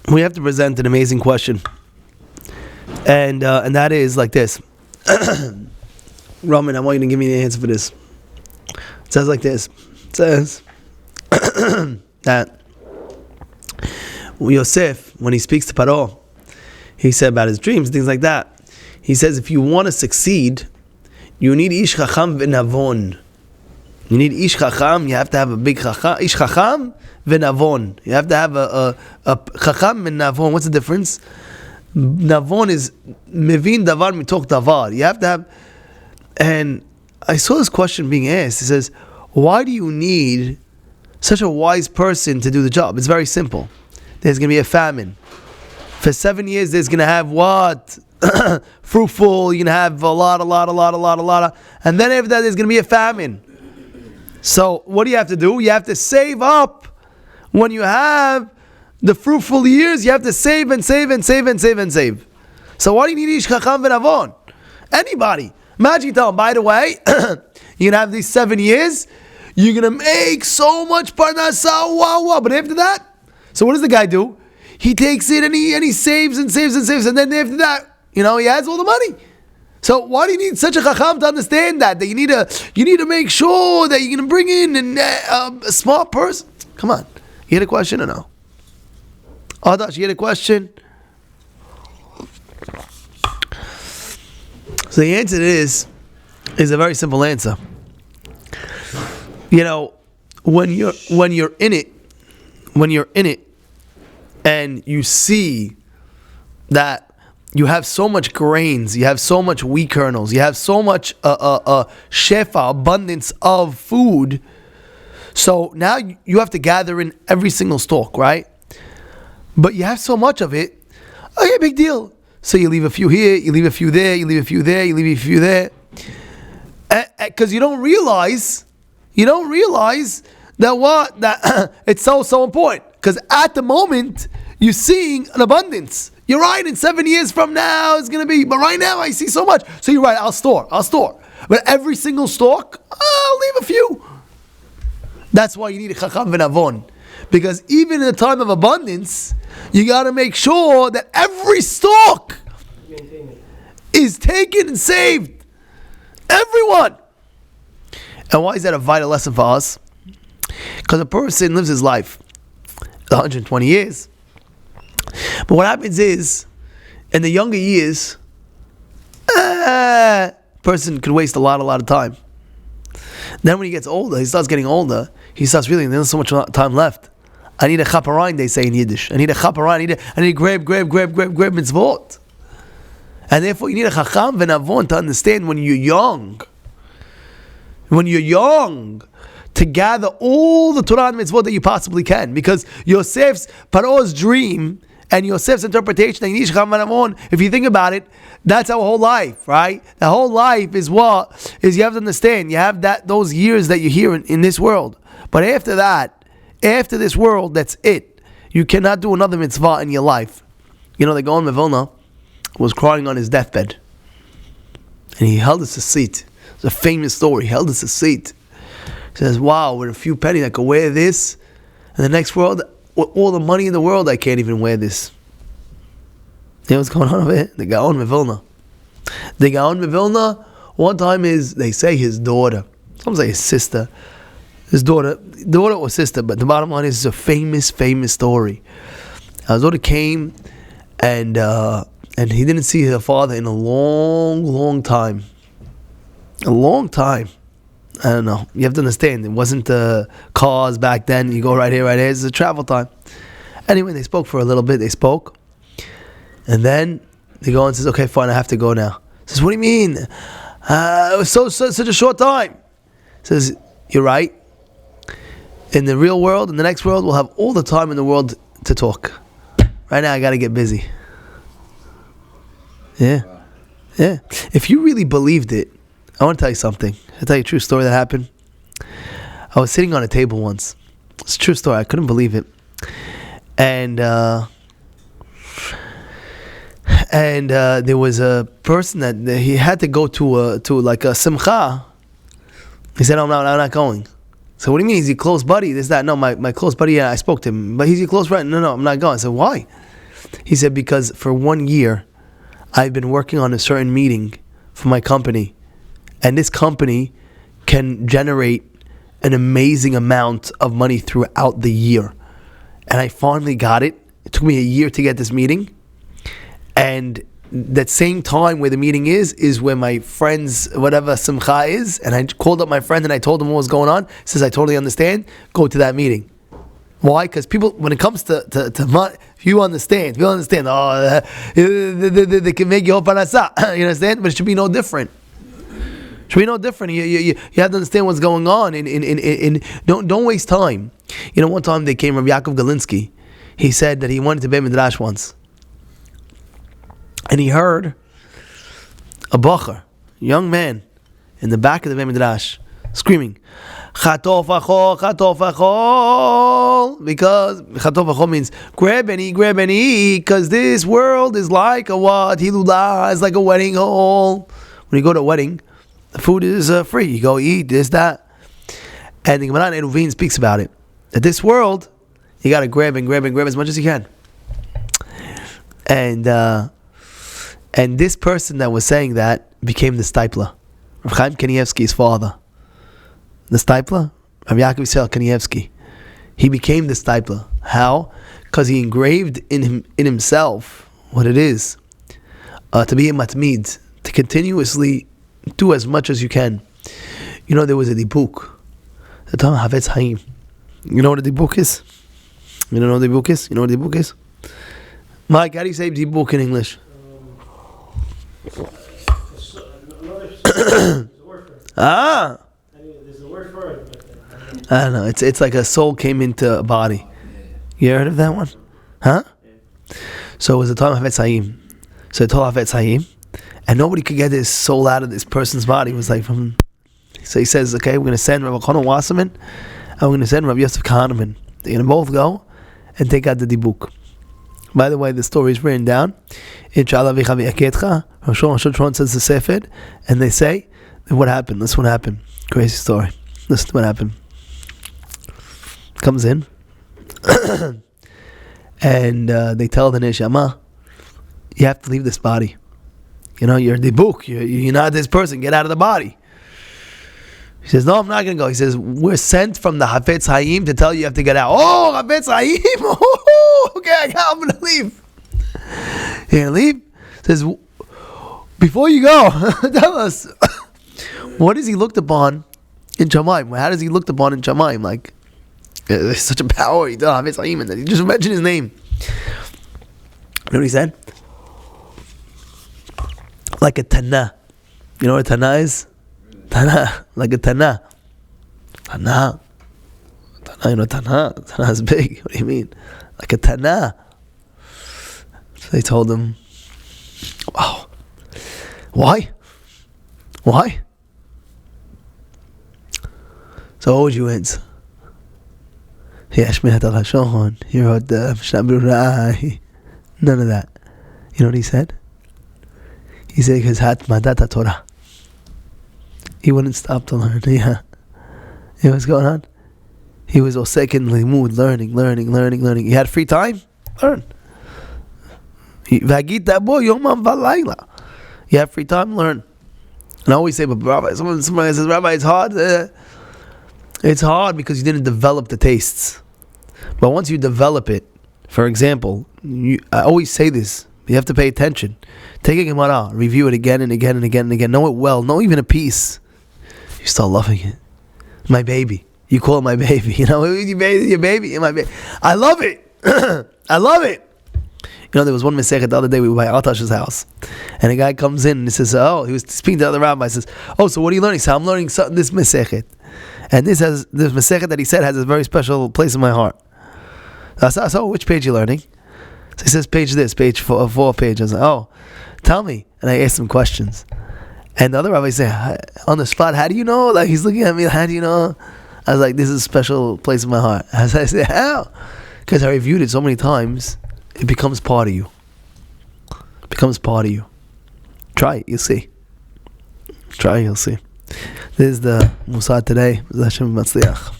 we have to present an amazing question, and that is like this. Roman, I want you to give me the answer for this. It says like this. It says that Yosef, when he speaks to Paro, he said about his dreams, things like that. He says, if you want to succeed, you need ish chacham v'navon. You need ish chacham. You have to have a big chacham. Ish chacham v'navon. You have to have a chacham and navon. What's the difference? Navon is mevin davar mitok davar. You have to have. And I saw this question being asked. It says, why do you need such a wise person to do the job? It's very simple. There's going to be a famine. For 7 years, there's going to have what? Fruitful. You're going to have a lot. And then after that, there's going to be a famine. So what do you have to do? You have to save up. When you have the fruitful years, you have to save and save and save and save and save. So why do you need ish chacham v'navon? Anybody. Imagine you tell them, by the way, you're going to have these 7 years, you're going to make so much parnasa, wow. But after that, so what does the guy do? He takes it and he saves and saves and saves, and then after that, he has all the money. So why do you need such a chacham to understand that you need to make sure that you're going to bring in a smart person? Come on. You had a question or no? Adash, you had a question? So the answer is a very simple answer. When you're in it, and you see that you have so much grains, you have so much wheat kernels, you have so much shefa, abundance of food. So now you have to gather in every single stalk, right? But you have so much of it. Okay, big deal. So you leave a few here, you leave a few there, you leave a few there, you leave a few there. Because you don't realize that it's so important. Because at the moment, you're seeing an abundance. You're right, in 7 years from now, it's going to be, but right now I see so much. So you're right, I'll store. But every single stalk, I'll leave a few. That's why you need a chacham v'navon. Because even in a time of abundance, you got to make sure that every stalk is taken and saved. Everyone. And why is that a vital lesson for us? Because a person lives his life 120 years. But what happens is, in the younger years, person could waste a lot of time. Then when he gets older, he starts getting older, he starts realizing there's so much time left. I need a chaparine, they say in Yiddish. I need a chaparine, I need to grab mitzvot. And therefore you need a chacham v'navon to understand when you're young, to gather all the Torah and mitzvot that you possibly can. Because Yosef's, Paro's dream, and Yosef's interpretation, if you think about it, that's our whole life, right? The whole life is you have to understand, you have those years that you're here in this world. But after that, after this world, that's it. You cannot do another mitzvah in your life. The Gaon Mevilna was crying on his deathbed. And he held us a seat. It's a famous story. He held us a seat. He says, wow, with a few pennies I could wear this. In the next world, with all the money in the world, I can't even wear this. You know what's going on over here? The Gaon Mevilna. The Gaon Mevilna, one time they say his daughter, some say his sister, his daughter or sister, but the bottom line is it's a famous story. His daughter came and he didn't see her father in a long time. A long time. I don't know. You have to understand, it wasn't cars back then. You go right here. It's a travel time. Anyway, they spoke for a little bit. And then they go and says, okay, fine, I have to go now. He says, what do you mean? It was such a short time. He says, you're right. In the real world, in the next world, we'll have all the time in the world to talk. Right now, I got to get busy. Yeah. If you really believed it, I want to tell you something. I'll tell you a true story that happened. I was sitting on a table once. It's a true story. I couldn't believe it. And there was a person that he had to go to like a simcha. He said, I'm not going. So what do you mean? Is he close buddy? This, that. No, my close buddy, yeah, I spoke to him. But he's your close friend. No, I'm not going. I said, why? He said, because for 1 year, I've been working on a certain meeting for my company. And this company can generate an amazing amount of money throughout the year. And I finally got it. It took me a year to get this meeting. And that same time where the meeting is where my friend's whatever simcha is. And I called up my friend and I told him what was going on. He says, I totally understand. Go to that meeting. Why? Because people, when it comes to money, if you understand, they can make you parnasa. You understand? But it should be no different. It should be no different. You have to understand what's going on. Don't waste time. One time they came, Rabbi Yaakov Galinsky. He said that he wanted to be midrash once. And he heard a bacher, young man, in the back of the midrash, screaming, Chatof achol, chatof achol, because chatof achol means grab and eat, because this world is like a what? Hilula is like a wedding hall. When you go to a wedding, the food is free. You go eat this, that. And the Gemara in Eruvin speaks about it. That this world, you got to grab as much as you can. And this person that was saying that became the Stipler. Rav Chaim Kanievsky's father. The Stipler, Rabbi Yaakov Yisrael Kanievsky. He became the Stipler. How? Because he engraved in himself what it is to be a matmid, to continuously do as much as you can. There was a dibuk. The Tam Havetz Haim. You know what a dibuk is? You don't know what a dibuk is? You know what a dibuk is? Mike, how do you say dibuk in English? There's a word for it. I don't know. It's like a soul came into a body. You heard of that one? Huh? So it was the time of Havetz Haim. So it told Havetz Haim, and nobody could get his soul out of this person's body. It was like from. So he says, okay, we're going to send Rabbi Chana Wasserman, and we're going to send Rabbi Yosef Kahneman. They're going to both go and take out the dibuk. By the way, the story is written down. Inshallah v'chavi aketcha. Rosh says the sefer, and they say, what happened? Listen what happened. Crazy story. Listen to what happened. Comes in, and they tell the neshama, you have to leave this body. You're the book. You're not this person. Get out of the body. He says, no, I'm not going to go. He says, we're sent from the Havetz Haim to tell you have to get out. Oh, Havetz Haim. Oh, okay, I'm going to leave. You're going to leave? He says, before you go, tell us, what is he looked upon in Shamayim? How does he looked upon in Shamayim? Like, there's such a power. He does Havetz Haim, and he just mentioned his name. You know what he said? Like a Tana. You know what a Tana is? Tana, like a Tana. Tana, Tana is big. What do you mean? Like a Tana. So they told him, wow. Why? So what would you answer? He Ashmihat al-Hashon. He wrote the Mishnah. None of that. You know what he said? He said, because Hatmadat Torah. He wouldn't stop to learn. Yeah. You know what's going on? He was osek in limud, learning. He had free time? Learn. You have free time? Learn. And I always say, but Rabbi, somebody says, Rabbi, it's hard. It's hard because you didn't develop the tastes. But once you develop it, for example, I always say this, you have to pay attention. Take a Gemara, review it again and again. Know it well, know even a piece. You start loving it. My baby. You call it my baby. Your baby, my baby. I love it. I love it. There was one Masechet the other day, we were by Altash's house. And a guy comes in and he says, he was speaking to the other rabbi. He says, so what are you learning? He said, I'm learning this Masechet. And this Masechet that he said has a very special place in my heart. I said, which page are you learning? So he says, page 4 pages. I said, tell me. And I asked him questions. And the other rabbi said, on the spot, how do you know? Like, he's looking at me, how do you know? I was like, this is a special place in my heart. I said, how? Because I reviewed it so many times, it becomes part of you. It becomes part of you. Try it, you'll see. Try it, you'll see. This is the Musad today. Bezrat Hashem Matzliach.